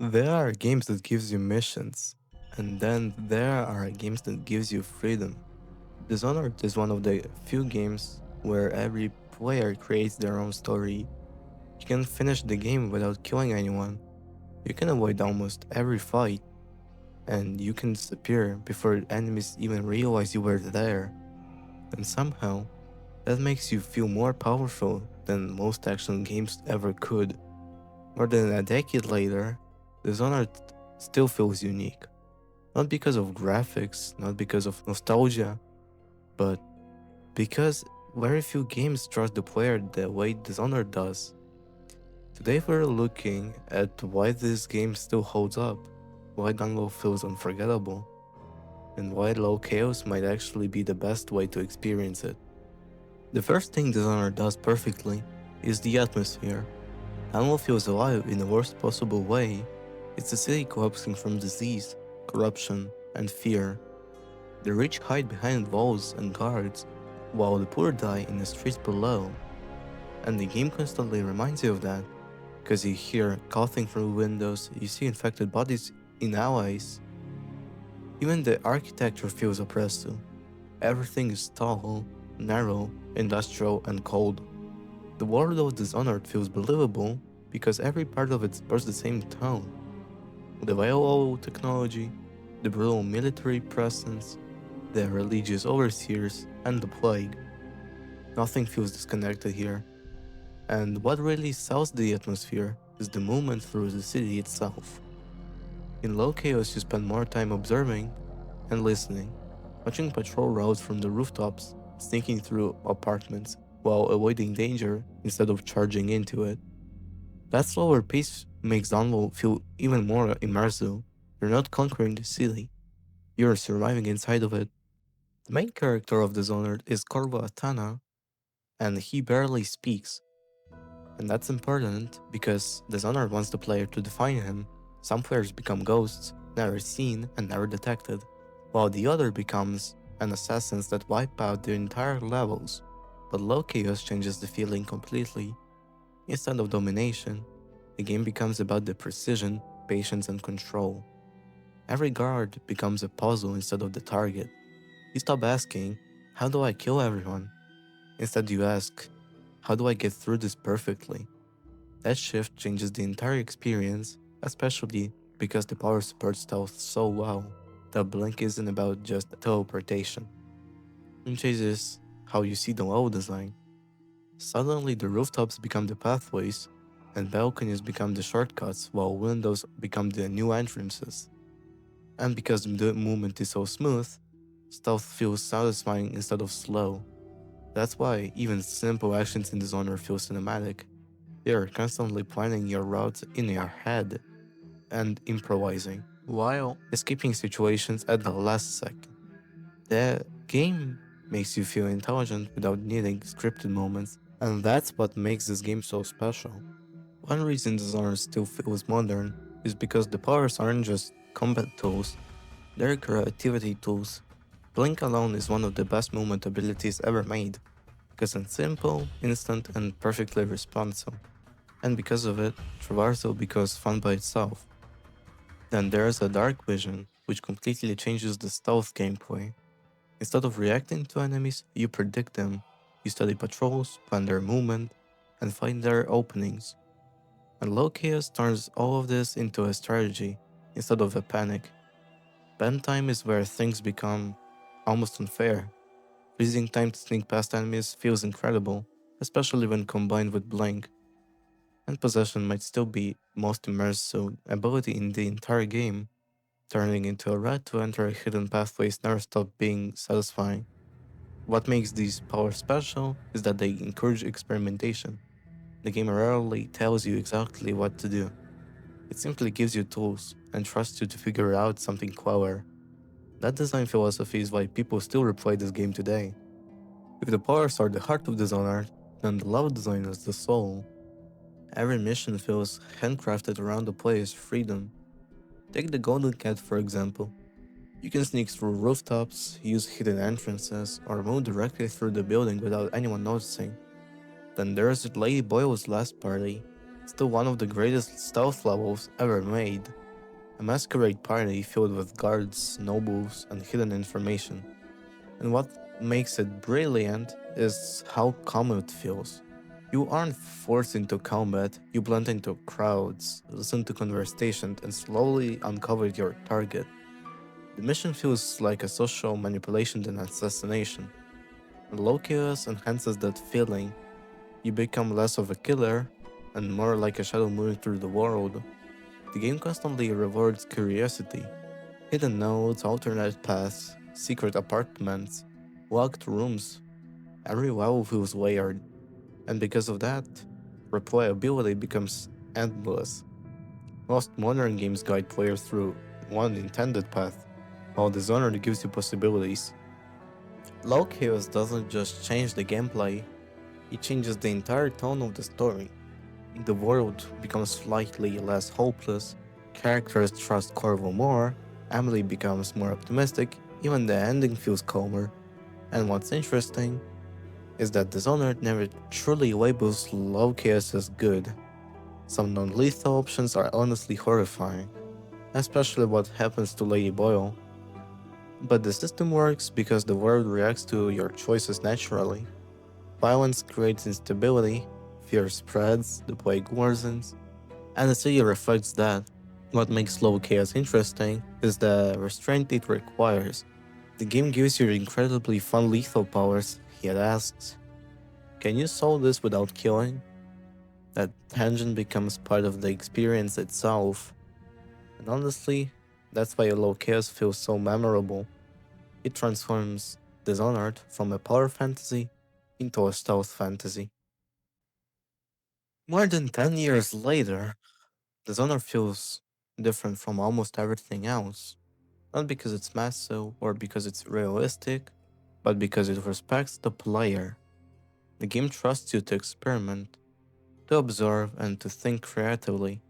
There are games that gives you missions, and then there are games that gives you freedom. Dishonored is one of the few games where every player creates their own story. You can finish the game without killing anyone. You can avoid almost every fight, and you can disappear before enemies even realize you were there. And somehow, that makes you feel more powerful than most action games ever could. More than a decade later, Dishonored still feels unique. Not because of graphics, not because of nostalgia, but because very few games trust the player the way Dishonored does. Today we're looking at why this game still holds up, why Gunvolt feels unforgettable, and why low chaos might actually be the best way to experience it. The first thing Dishonored does perfectly is the atmosphere. Gunvolt feels alive in the worst possible way. It's a city collapsing from disease, corruption, and fear. The rich hide behind walls and guards, while the poor die in the streets below. And the game constantly reminds you of that, because you hear coughing from windows, you see infected bodies in allies. Even the architecture feels oppressive. Everything is tall, narrow, industrial, and cold. The world of Dishonored feels believable because every part of it bears the same tone. The violent technology, the brutal military presence, the religious overseers, and the plague. Nothing feels disconnected here. And what really sells the atmosphere is the movement through the city itself. In low chaos, you spend more time observing and listening, watching patrol routes from the rooftops, sneaking through apartments while avoiding danger instead of charging into it. That slower pace makes Download feel even more immersive. You're not conquering the city, you're surviving inside of it. The main character of Dishonored is Corvo Atana, and he barely speaks. And that's important because Dishonored wants the player to define him. Some players become ghosts, never seen and never detected, while the other becomes an assassins that wipe out the entire levels. But low chaos changes the feeling completely. Instead of domination, the game becomes about the precision, patience, and control. Every guard becomes a puzzle instead of the target. You stop asking, how do I kill everyone? Instead, you ask, how do I get through this perfectly? That shift changes the entire experience, especially because the power supports stealth so well. The blink isn't about just teleportation. It changes how you see the level design. Suddenly, the rooftops become the pathways, and balconies become the shortcuts, while windows become the new entrances. And because the movement is so smooth, stealth feels satisfying instead of slow. That's why even simple actions in Dishonored feel cinematic. You're constantly planning your routes in your head and improvising, while escaping situations at the last second. The game makes you feel intelligent without needing scripted moments, and that's what makes this game so special. One reason Dishonored still feels modern is because the powers aren't just combat tools, they're creativity tools. Blink alone is one of the best movement abilities ever made, because it's simple, instant, and perfectly responsive. And because of it, Traverso becomes fun by itself. Then there's a Dark Vision, which completely changes the stealth gameplay. Instead of reacting to enemies, you predict them. You study patrols, plan their movement, and find their openings. And Low Chaos turns all of this into a strategy instead of a panic. Bend time is where things become almost unfair. Freezing time to sneak past enemies feels incredible, especially when combined with Blink. And Possession might still be most immersive ability in the entire game. Turning into a rat to enter hidden pathways never stop being satisfying. What makes these powers special is that they encourage experimentation. The game rarely tells you exactly what to do. It simply gives you tools and trusts you to figure out something clever. That design philosophy is why people still replay this game today. If the powers are the heart of Dishonored, then the level design is the soul. Every mission feels handcrafted around the player's freedom. Take the Golden Cat for example. You can sneak through rooftops, use hidden entrances, or move directly through the building without anyone noticing. Then there's Lady Boyle's last party. Still one of the greatest stealth levels ever made, a masquerade party filled with guards, nobles, and hidden information. And what makes it brilliant is how calm it feels. You aren't forced into combat, you blend into crowds, listen to conversations, and slowly uncover your target. The mission feels like a social manipulation than assassination. And Lokios enhances that feeling. You become less of a killer and more like a shadow moving through the world. The game constantly rewards curiosity. Hidden nodes, alternate paths, secret apartments, locked rooms. Every level feels layered, and because of that, replayability becomes endless. Most modern games guide players through one intended path, while Dishonored gives you possibilities. Low Chaos doesn't just change the gameplay, it changes the entire tone of the story. The world becomes slightly less hopeless, characters trust Corvo more, Emily becomes more optimistic, even the ending feels calmer. And what's interesting is that Dishonored never truly labels low chaos as good. Some non-lethal options are honestly horrifying, especially what happens to Lady Boyle. But the system works because the world reacts to your choices naturally. Violence creates instability, fear spreads, the plague worsens, and the city reflects that. What makes low chaos interesting is the restraint it requires. The game gives you incredibly fun lethal powers, yet asks, can you solve this without killing? That tension becomes part of the experience itself. And honestly, that's why low chaos feels so memorable. It transforms Dishonored from a power fantasy into a stealth fantasy. More than 10 years later, Dishonored feels different from almost everything else. Not because it's massive or because it's realistic, but because it respects the player. The game trusts you to experiment, to observe, and to think creatively.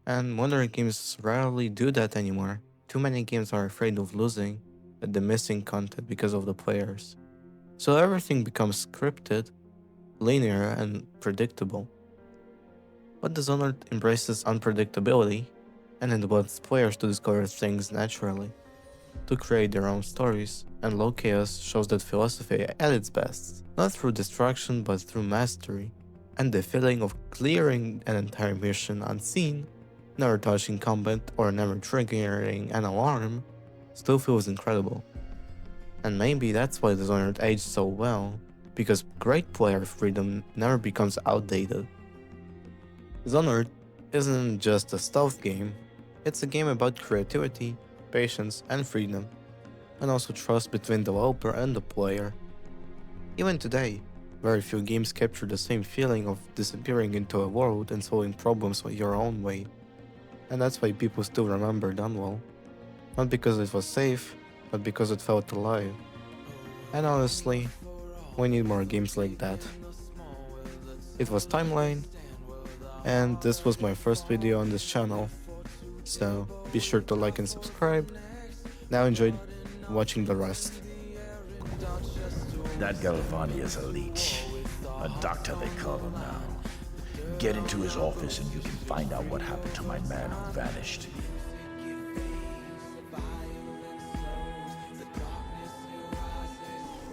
And modern games rarely do that anymore. Too many games are afraid of losing the missing content because of the players. So everything becomes scripted, linear, and predictable. But Dishonored embraces unpredictability and it wants players to discover things naturally, to create their own stories, and Low Chaos shows that philosophy at its best, not through destruction but through mastery, and the feeling of clearing an entire mission unseen, never touching combat or never triggering an alarm, still feels incredible. And maybe that's why Dishonored aged so well, because great player freedom never becomes outdated. Dishonored isn't just a stealth game, it's a game about creativity, patience, and freedom, and also trust between the developer and the player. Even today, very few games capture the same feeling of disappearing into a world and solving problems your own way, and that's why people still remember Dunwall. Not because it was safe, but because it felt alive. And honestly, we need more games like that. It was Timeline, and this was my first video on this channel, so be sure to like and subscribe. Now enjoy watching the rest. That Galvani is a leech. A doctor, they call him now. Get into his office and you can find out what happened to my man who vanished.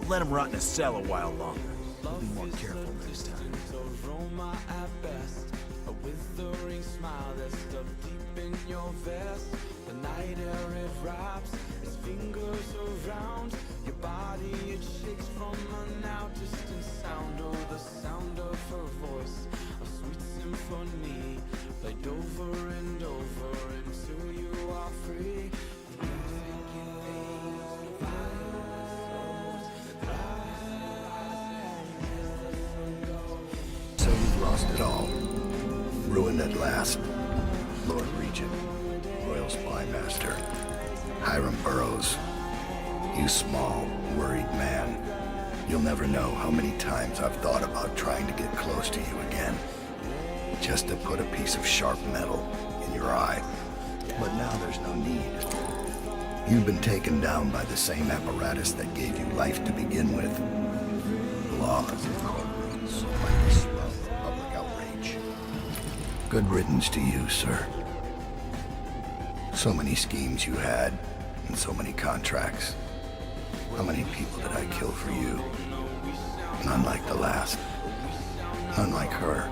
Let him rot in a cell a while longer. I'll be more careful this time. A withering smile that's stuffed deep in your vest. The night air it wraps its fingers around your body. It shakes from a now distant sound. Oh, the sound of her voice, a sweet symphony, played over and over until you are free. So you've lost it all. Ruined at last. Lord Regent, Royal Spy Master, Hiram Burrows. You small, worried man. You'll never know how many times I've thought about trying to get close to you again. Just to put a piece of sharp metal in your eye. But now there's no need. You've been taken down by the same apparatus that gave you life to begin with. Laws and courtrooms, like the swell of public outrage. Good riddance to you, sir. So many schemes you had, and so many contracts. How many people did I kill for you? None like the last. None like her.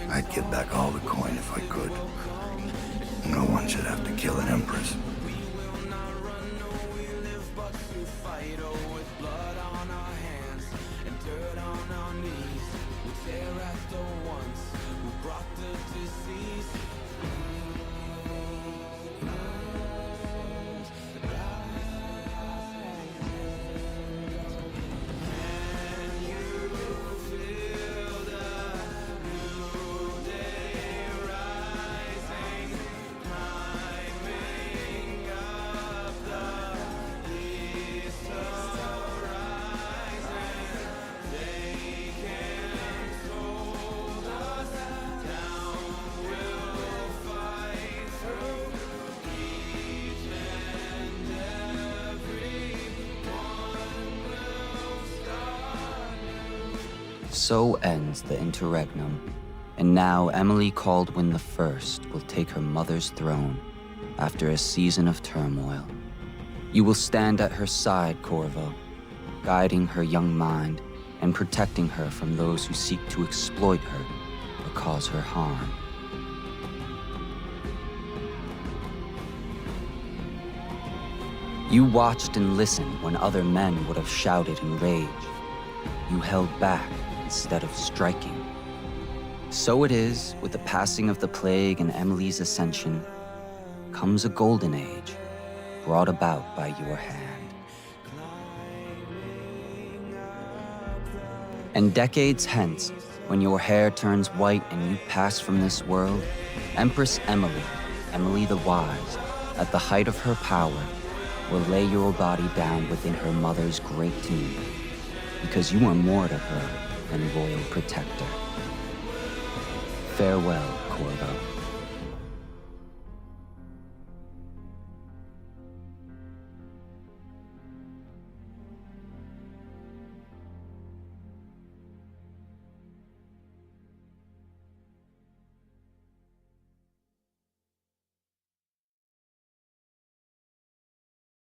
I'd give back all the coin if I could. No one should have to kill an empress. So ends the interregnum, and now Emily Caldwin I will take her mother's throne after a season of turmoil. You will stand at her side, Corvo, guiding her young mind and protecting her from those who seek to exploit her or cause her harm. You watched and listened when other men would have shouted in rage. You held back instead of striking. So it is, with the passing of the plague and Emily's ascension, comes a golden age brought about by your hand. And decades hence, when your hair turns white and you pass from this world, Empress Emily, Emily the Wise, at the height of her power, will lay your body down within her mother's great tomb, because you are more to her than royal protector. Farewell, Corvo.